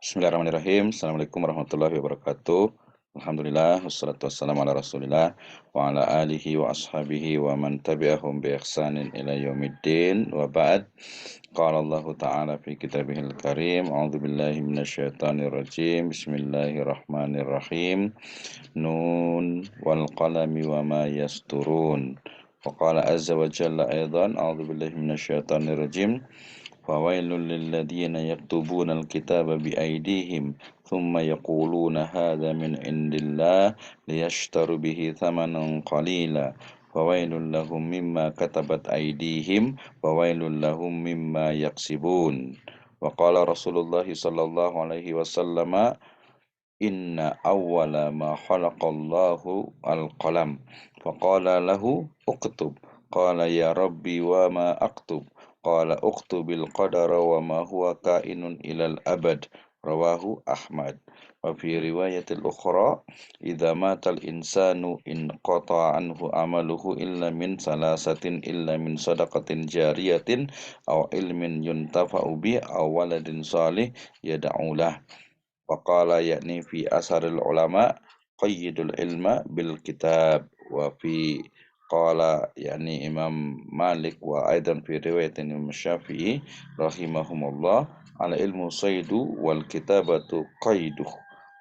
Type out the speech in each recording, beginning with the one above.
Bismillahirrahmanirrahim. Assalamualaikum warahmatullahi wabarakatuh. Alhamdulillah, wassalatu wassalamu ala rasulillah wa ala alihi wa ashabihi wa man tabi'ahum bi ihsanin ila yaumiddin wa ba'd. Qala Allah Ta'ala fi kitabihil karim, a'udzu billahi minasyaitonir rajim. Bismillahirrahmanirrahim. Nun wal qalami wa ma yasturun. Wa qala azza wa jalla aidan, a'udzu billahi minasyaitonir rajim. فويل للذين يكتبون الكتاب بأيديهم ثم يقولون هذا من عند الله ليشتروا به ثمنا قليلا فويل لهم مما كتبت أيديهم وويل لهم مما يكسبون وقال رسول الله صلى الله عليه وسلم إن أول ما خلق الله القلم فقال له اكتب قال يا ربي وما أكتب قال اكتب القدر وما هو كائن إلى الأبد رواه أحمد وفي رواية الأخرى إذا مات الإنسان انقطع عنه عمله إلا من ثلاثة إلا من صدقة جارية أو علم ينتفع به أو ولد صالح يدعو له وقال يعني في أثر العلماء قيد العلم بالكتاب وفي قال يعني إمام مالك وأيضا في رواية الإمام الشافعي رحمهم الله على علم صيد والكتابة قيده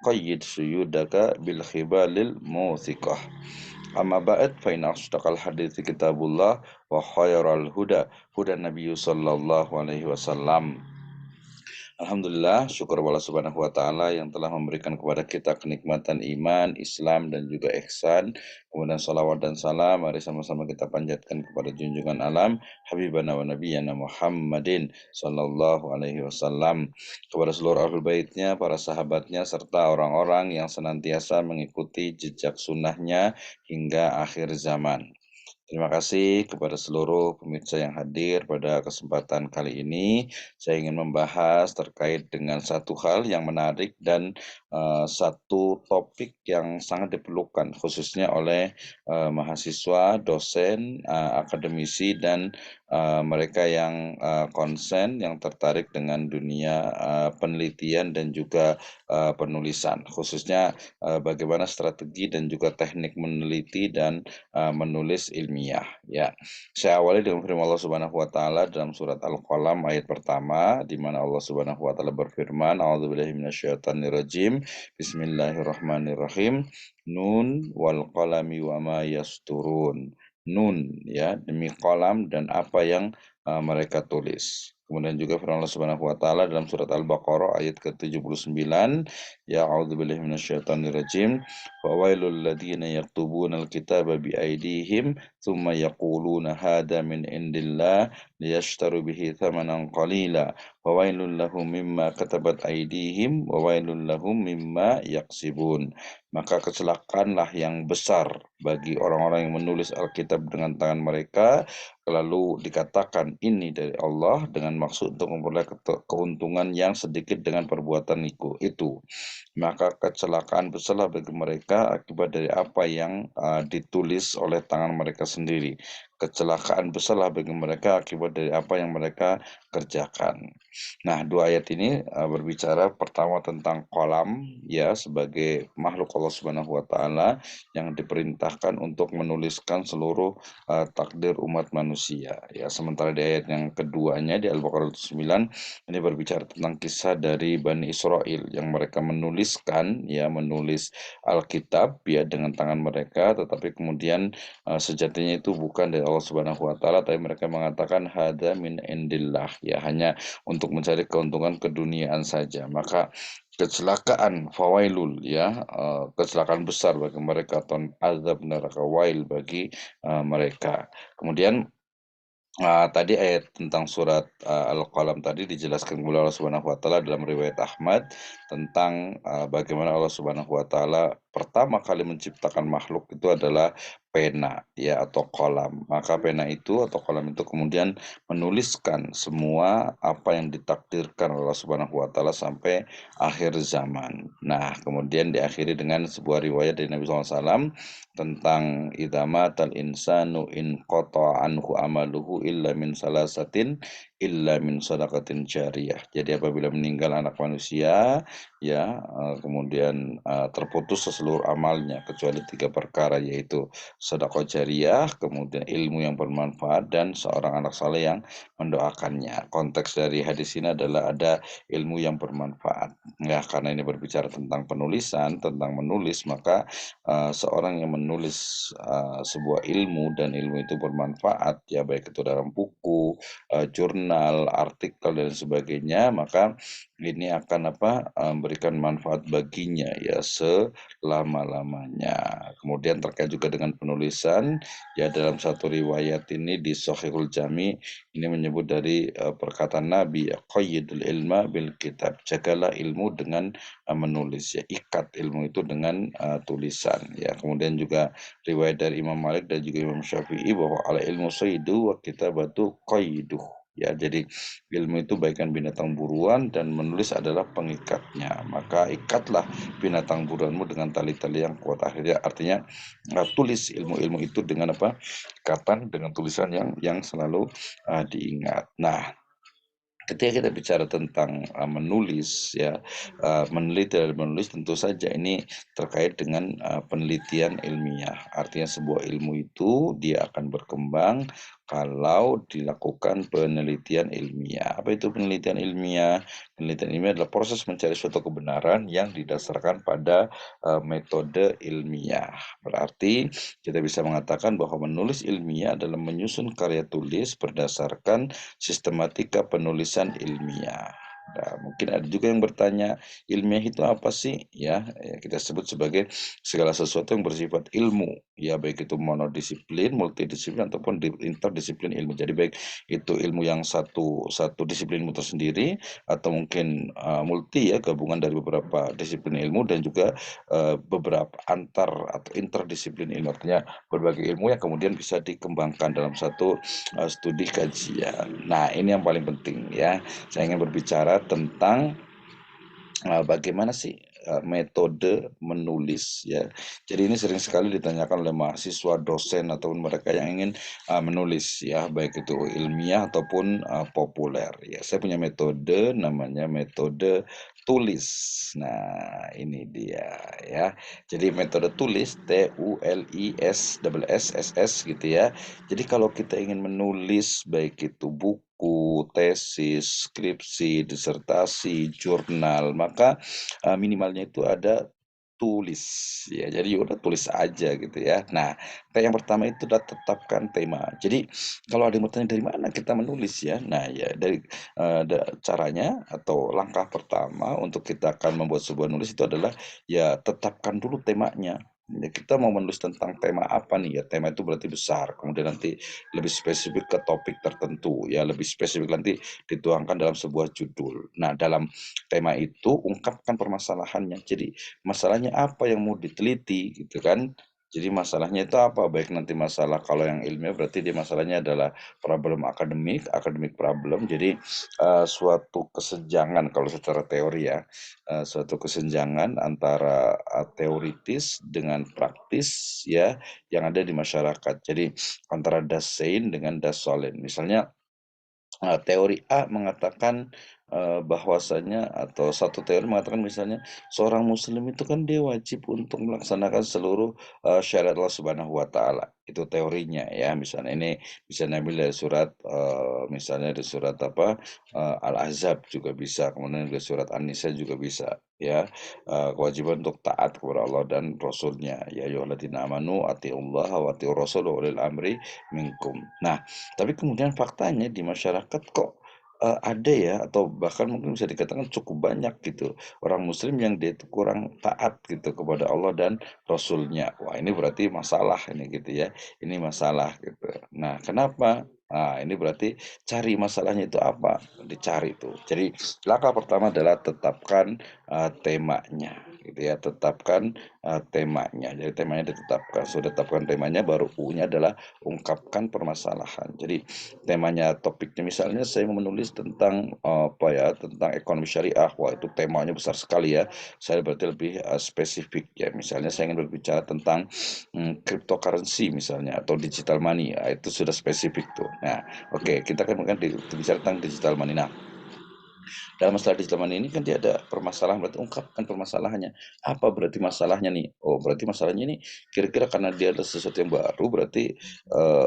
قيد سيودك بالخبال الموثقة أما بعد فإن أصدق الحديث كتاب الله وخير الهدى هدى النبي صلى الله عليه وسلم. Alhamdulillah, syukur Allah Subhanahu wa Ta'ala yang telah memberikan kepada kita kenikmatan iman, Islam, dan juga ihsan. Kemudian salawat dan salam, mari sama-sama kita panjatkan kepada junjungan alam, Habibana wa Nabiyana Muhammadin Sallallahu Alaihi Wasallam, kepada seluruh ahlul baitnya, para sahabatnya, serta orang-orang yang senantiasa mengikuti jejak sunnahnya hingga akhir zaman. Terima kasih kepada seluruh pemirsa yang hadir pada kesempatan kali ini. Saya ingin membahas terkait dengan satu hal yang menarik dan satu topik yang sangat diperlukan khususnya oleh mahasiswa, dosen, akademisi, dan mereka yang konsen, yang tertarik dengan dunia penelitian dan juga penulisan, khususnya bagaimana strategi dan juga teknik meneliti dan menulis ilmiah. Ya, saya awali dengan firman Allah Subhanahu wa taala dalam surat Al-Qalam ayat pertama, di mana Allah Subhanahu wa taala berfirman, a'udzubillahi minasyaitonirrajim. Bismillahirrahmanirrahim. Nun wal qalami wa ma yasturun. Nun, ya, demi kolam dan apa yang mereka tulis. Kemudian juga firman Allah Subhanahu wa taala dalam surat Al-Baqarah ayat ke-79, ya a'udzubillahi minasyaitonirrajim. Fawailul ladzina yaktubuna alkitaba biaydihim thumma yaquluna hada min indillah liyashtaru bihi thamanan qalila fawailul lahum mimma katabat aydihim wa wailul lahum mimma yaksibun. Maka kecelakaanlah yang besar bagi orang-orang yang menulis Alkitab dengan tangan mereka, lalu dikatakan ini dari Allah dengan maksud untuk memperoleh keuntungan yang sedikit dengan perbuatan itu. Maka kecelakaan besarlah bagi mereka akibat dari apa yang ditulis oleh tangan mereka sendiri. Kecelakaan besarlah bagi mereka akibat dari apa yang mereka kerjakan. Nah, dua ayat ini berbicara pertama tentang kolam, ya, sebagai makhluk Allah Subhanahu wa taala yang diperintahkan untuk menuliskan seluruh takdir umat manusia. Ya, sementara di ayat yang keduanya di Al-Baqarah 9 ini berbicara tentang kisah dari Bani Israel yang mereka menuliskan, ya, menulis Alkitab, ya, dengan tangan mereka, tetapi kemudian sejatinya itu bukan dari Allah Subhanahu wa taala, tapi mereka mengatakan hada min indillah, ya, hanya untuk mencari keuntungan keduniaan saja. Maka kecelakaan fawailul, ya, kecelakaan besar bagi mereka, atau azab neraka wail bagi mereka. Kemudian tadi ayat tentang surat Al-Qalam tadi dijelaskan oleh Allah Subhanahu wa taala dalam riwayat Ahmad tentang bagaimana Allah Subhanahu wa taala pertama kali menciptakan makhluk itu adalah pena, ya, atau kolam. Maka pena itu atau kolam itu kemudian menuliskan semua apa yang ditakdirkan oleh Allah Subhanahu wa taala sampai akhir zaman. Nah, kemudian diakhiri dengan sebuah riwayat dari Nabi SAW tentang idza matal insanu in qata anhu amaluhu illa min salasatin illa min shadaqatin jariyah. Jadi apabila meninggal anak manusia, ya, kemudian, terputus seluruh amalnya kecuali 3 perkara, yaitu sedekah jariyah, kemudian ilmu yang bermanfaat, dan seorang anak saleh yang mendoakannya. Konteks dari hadis ini adalah ada ilmu yang bermanfaat. Ya, karena ini berbicara tentang penulisan, tentang menulis, maka, seorang yang menulis, sebuah ilmu dan ilmu itu bermanfaat, ya baik itu dalam buku, jurnal, artikel dan sebagainya, maka ini akan memberikan manfaat baginya ya selama-lamanya. Kemudian terkait juga dengan penulisan, ya dalam satu riwayat ini di Shahihul Jami ini menyebut dari perkataan Nabi, ya qayyidul ilma bil kitab, jagalah ilmu dengan menulis, ya ikat ilmu itu dengan tulisan, ya. Kemudian juga riwayat dari Imam Malik dan juga Imam Syafi'i bahwa ala ilmu sayyidu wa kitabatu qayyiduh. Ya, jadi ilmu itu bagaikan binatang buruan dan menulis adalah pengikatnya. Maka ikatlah binatang buruanmu dengan tali-tali yang kuat. Akhirnya artinya tulis ilmu-ilmu itu dengan ikatan dengan tulisan yang selalu diingat. Nah, ketika kita bicara tentang menulis, ya, meneliti dan menulis, tentu saja ini terkait dengan penelitian ilmiah. Artinya sebuah ilmu itu dia akan berkembang kalau dilakukan penelitian ilmiah. Apa itu penelitian ilmiah? Penelitian ilmiah adalah proses mencari suatu kebenaran yang didasarkan pada metode ilmiah. Berarti kita bisa mengatakan bahwa menulis ilmiah adalah menyusun karya tulis berdasarkan sistematika penulisan ilmiah. Nah, mungkin ada juga yang bertanya, ilmiah itu apa sih? Ya, kita sebut sebagai segala sesuatu yang bersifat ilmu, ya baik itu monodisiplin, multidisiplin ataupun interdisiplin ilmu. Jadi baik itu ilmu yang satu satu disiplin ilmu tersendiri atau mungkin multi, ya gabungan dari beberapa disiplin ilmu, dan juga beberapa antar atau interdisiplin ilmu, artinya berbagai ilmu yang kemudian bisa dikembangkan dalam satu studi kajian. Nah, ini yang paling penting ya. Saya ingin berbicara tentang bagaimana sih metode menulis ya. Jadi ini sering sekali ditanyakan oleh mahasiswa, dosen ataupun mereka yang ingin menulis ya, baik itu ilmiah ataupun populer ya. Saya punya metode namanya metode tulis. Nah, ini dia ya. Jadi metode tulis TULIS gitu ya. Jadi kalau kita ingin menulis baik itu buku, tesis, skripsi, disertasi, jurnal, maka minimalnya itu ada tulis ya. Jadi udah tulis aja gitu ya. Nah, yang pertama itu adalah tetapkan tema. Jadi kalau ada yang bertanya dari mana kita menulis ya. Nah, ya dari caranya atau langkah pertama untuk kita akan membuat sebuah nulis itu adalah ya tetapkan dulu temanya. Ya, kita mau menulis tentang tema apa nih ya? Tema itu berarti besar. Kemudian nanti lebih spesifik ke topik tertentu ya, lebih spesifik nanti dituangkan dalam sebuah judul. Nah, dalam tema itu ungkapkan permasalahannya. Jadi masalahnya apa yang mau diteliti gitu kan. Jadi masalahnya itu apa? Baik nanti masalah kalau yang ilmiah berarti dia masalahnya adalah problem akademik, academic problem. Jadi suatu kesenjangan kalau secara teori ya, suatu kesenjangan antara teoritis dengan praktis ya yang ada di masyarakat. Jadi antara dasein dengan dasolen. Misalnya teori A mengatakan, bahwasanya atau satu teori mengatakan misalnya seorang muslim itu kan dia wajib untuk melaksanakan seluruh, syariat Allah Subhanahu wa taala. Itu teorinya ya, misalnya ini bisa diambil dari surat, misalnya dari surat Al-Ahzab juga bisa, kemudian dari surat An-Nisa juga bisa ya, kewajiban untuk taat kepada Allah dan Rasulnya. Ya ayyuhalladzina amanu atti'ullaha wa atti'ur rasul wa ulil amri minkum. Nah, tapi kemudian faktanya di masyarakat kok, ada ya atau bahkan mungkin bisa dikatakan cukup banyak gitu, orang muslim yang dia itu kurang taat gitu kepada Allah dan Rasulnya. Wah, ini berarti masalah ini gitu ya, ini masalah gitu. Nah, kenapa? Nah, ini berarti cari masalahnya itu apa, dicari tuh. Jadi langkah pertama adalah tetapkan, temanya. gitu ya, tetapkan temanya. Jadi temanya ditetapkan, sudah tetapkan temanya, baru U-nya adalah ungkapkan permasalahan. Jadi temanya, topiknya, misalnya saya mau menulis tentang apa ya, tentang ekonomi syariah, wah itu temanya besar sekali ya. Saya berarti lebih spesifik ya. Misalnya saya ingin berbicara tentang cryptocurrency misalnya, atau digital money, ya, itu sudah spesifik tuh. Nah, oke, kita kan bicara tentang digital money. Nah, dalam masalah di zaman ini kan dia ada permasalahan, berarti ungkapkan permasalahannya. Apa berarti masalahnya nih? Oh, berarti masalahnya ini kira-kira karena dia ada sesuatu yang baru, berarti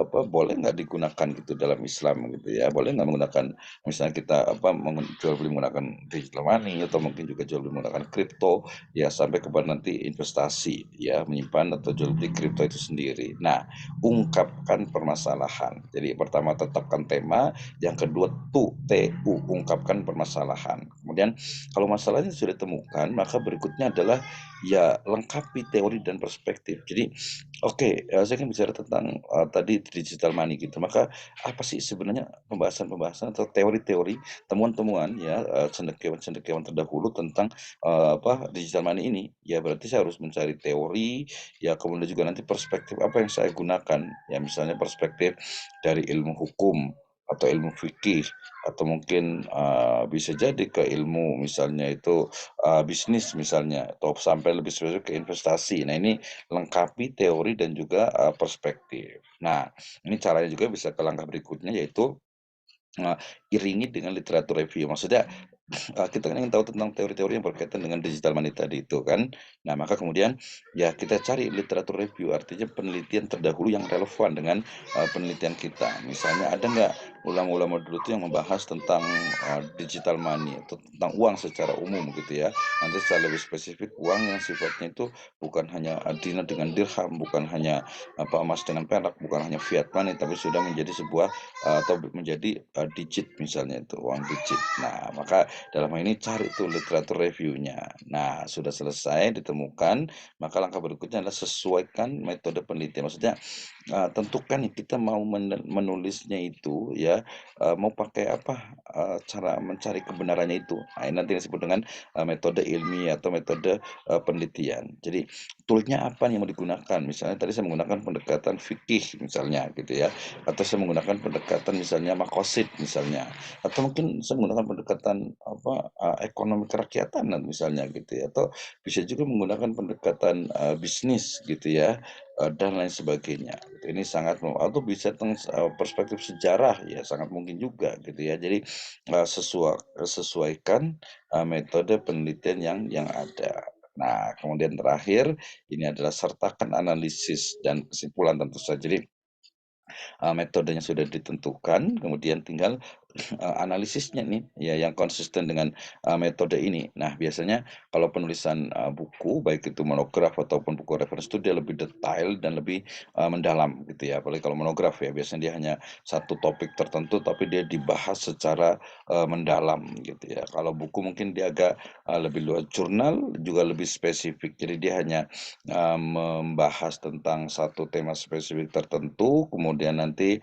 apa, boleh nggak digunakan gitu dalam Islam gitu ya? Boleh nggak menggunakan, misalnya kita apa, jual beli menggunakan digital money, atau mungkin juga jual beli menggunakan kripto, ya sampai kepada nanti investasi ya, menyimpan atau jual beli kripto itu sendiri. Nah, ungkapkan permasalahan. Jadi pertama tetapkan tema, yang kedua TU, ungkapkan permasalahan. Kemudian kalau masalahnya sudah ditemukan, maka berikutnya adalah ya lengkapi teori dan perspektif. Jadi oke, saya kan bicara tentang tadi digital money gitu. Maka apa sih sebenarnya pembahasan-pembahasan atau teori-teori, temuan-temuan ya, cendekiawan-cendekiawan terdahulu tentang apa, digital money ini? Ya berarti saya harus mencari teori, ya kemudian juga nanti perspektif apa yang saya gunakan. Ya misalnya perspektif dari ilmu hukum atau ilmu fikih, atau mungkin bisa jadi ke ilmu misalnya itu bisnis misalnya, atau sampai lebih spesifik ke investasi. Nah, ini lengkapi teori dan juga perspektif. Nah, ini caranya juga bisa ke langkah berikutnya, yaitu eee, iringi dengan literatur review. Maksudnya kita kan ingin tahu tentang teori-teori yang berkaitan dengan digital money tadi itu kan. Nah, maka kemudian ya kita cari literatur review, artinya penelitian terdahulu yang relevan dengan penelitian kita. Misalnya ada nggak ulama-ulama dulu tuh yang membahas tentang digital money atau tentang uang secara umum gitu ya. Nanti secara lebih spesifik, uang yang sifatnya itu bukan hanya dinar dengan dirham, bukan hanya apa, emas dengan perak, bukan hanya fiat money, tapi sudah menjadi sebuah atau menjadi digit, misalnya itu uang digit. Nah, maka dalam hal ini cari tuh literatur reviewnya. Nah, sudah selesai ditemukan, maka langkah berikutnya adalah sesuaikan metode penelitian. Maksudnya tentukan nih kita mau menulisnya itu ya, mau pakai apa, cara mencari kebenarannya itu. Nah, ini nanti disebut dengan metode ilmiah atau metode penelitian. Jadi toolnya apa nih yang mau digunakan? Misalnya tadi saya menggunakan pendekatan fikih misalnya gitu ya, atau saya menggunakan pendekatan misalnya makosid misalnya, atau mungkin saya menggunakan pendekatan apa, ekonomi kerakyatan misalnya gitu ya, atau bisa juga menggunakan pendekatan bisnis gitu ya, dan lain sebagainya gitu. Ini sangat atau bisa perspektif sejarah ya, sangat mungkin juga gitu ya. Jadi sesuaikan metode penelitian yang ada. Nah, kemudian terakhir ini adalah sertakan analisis dan kesimpulan tentu saja. Jadi metodenya sudah ditentukan, kemudian tinggal analisisnya nih, ya yang konsisten dengan metode ini. Nah, biasanya kalau penulisan buku, baik itu monograf ataupun buku referensi, itu dia lebih detail dan lebih mendalam gitu ya. Apalagi kalau monograf ya, biasanya dia hanya satu topik tertentu, tapi dia dibahas secara mendalam gitu ya. Kalau buku mungkin dia agak lebih luas. Jurnal juga lebih spesifik, jadi dia hanya membahas tentang satu tema spesifik tertentu, kemudian nanti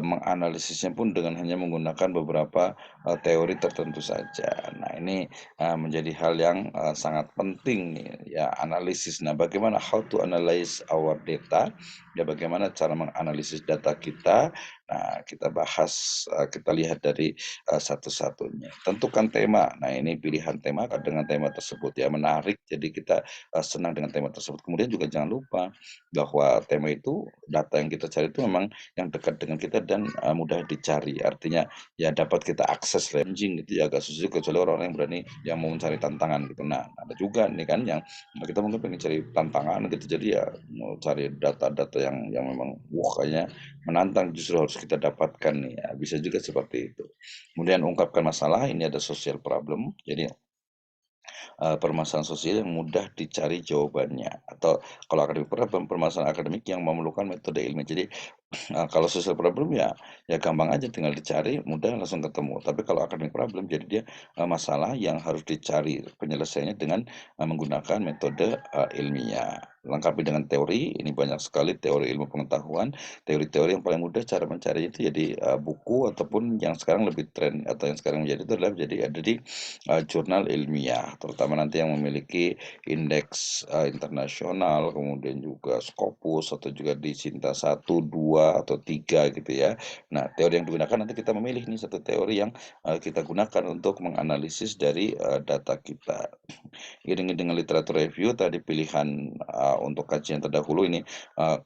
menganalisisnya pun dengan hanya menggunakan beberapa teori tertentu saja. Nah, ini menjadi hal yang sangat penting nih, ya analisis. Nah, bagaimana how to analyze our data? Ya, bagaimana cara menganalisis data kita? Nah, kita bahas, kita lihat dari satu-satunya. Tentukan tema. Nah, ini pilihan tema dengan tema tersebut ya menarik, jadi kita senang dengan tema tersebut. Kemudian juga jangan lupa bahwa tema itu, data yang kita cari itu memang yang dekat dengan kita dan mudah dicari. Artinya ya dapat kita akses anjing itu ya agak susah, kecuali orang-orang yang berani yang mau mencari tantangan gitu. Nah, ada juga nih kan yang kita mungkin pengen cari tantangan gitu, jadi ya mau cari data-data yang memang kayaknya menantang, justru harus kita dapatkan nih ya, bisa juga seperti itu. Kemudian ungkapkan masalah, ini ada social problem, jadi permasalahan sosial yang mudah dicari jawabannya, atau kalau akademik permasalahan akademik yang memerlukan metode ilmiah. Jadi kalau social problem ya gampang aja, tinggal dicari, mudah langsung ketemu. Tapi kalau academic problem, jadi dia masalah yang harus dicari penyelesaiannya dengan menggunakan metode ilmiah. lengkapi dengan teori, ini banyak sekali teori ilmu pengetahuan, teori-teori yang paling mudah cara mencarinya itu jadi, buku ataupun yang sekarang lebih tren atau yang sekarang menjadi itu adalah jadi ada di, jurnal ilmiah, terutama nanti yang memiliki indeks, internasional, kemudian juga Scopus atau juga di Sinta 1, 2, atau 3 gitu ya. Nah, teori yang digunakan nanti kita memilih nih satu teori yang, kita gunakan untuk menganalisis dari, data kita. Iringi dengan literatur review tadi pilihan, untuk kajian terdahulu ini,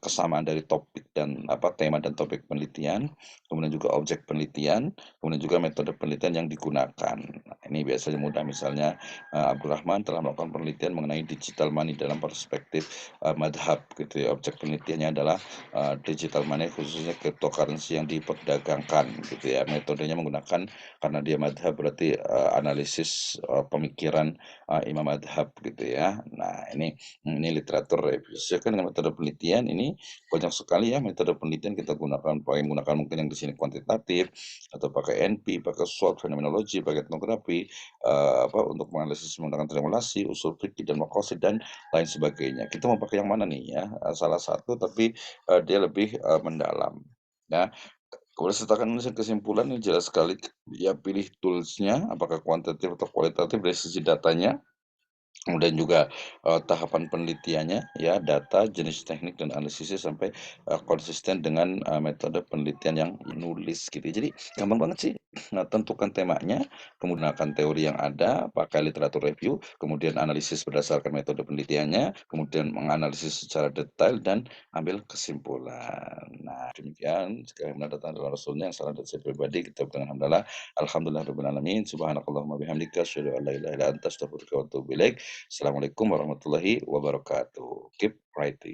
kesamaan dari topik dan tema dan topik penelitian, kemudian juga objek penelitian, kemudian juga metode penelitian yang digunakan. Nah, ini biasanya mudah misalnya, Abdurrahman telah melakukan penelitian mengenai digital money dalam perspektif, madhab gitu ya. Objek penelitiannya adalah, digital money khususnya cryptocurrency yang diperdagangkan gitu ya. Metodenya menggunakan karena dia madhab berarti, analisis, pemikiran imam madhab gitu ya. Nah ini literatur review. Sesuaikan dengan metode penelitian ini banyak sekali ya metode penelitian kita gunakan, pakai menggunakan mungkin yang di sini kuantitatif atau pakai NP, pakai SWOT, fenomenologi, pakai etnografi, untuk menganalisis menggunakan triangulasi, usul fikih dan makosid dan lain sebagainya. Kita mau pakai yang mana nih ya? Salah satu tapi, dia lebih, mendalam. Nah, kemudian sertakan kesimpulan yang jelas sekali, ya pilih toolsnya apakah kuantitatif atau kualitatif dari sisi datanya. Kemudian juga, tahapan penelitiannya ya, data, jenis teknik dan analisisnya sampai, konsisten dengan, metode penelitian yang nulis gitu. Jadi gampang banget sih, tentukan temanya, kemudian akan teori yang ada, pakai literatur review, kemudian analisis berdasarkan metode penelitiannya, kemudian menganalisis secara detail dan ambil kesimpulan. Nah demikian, sebagaimana datang dari Rasulnya, yang salah dari saya pribadi, kita dengan hamdalah, alhamdulillahirabbil alamin, subhanakallahumma bihamdika, asyhadu an la ilaha illa anta, astaghfiruka wa atubu ilaik. Assalamualaikum warahmatullahi wabarakatuh. Keep writing.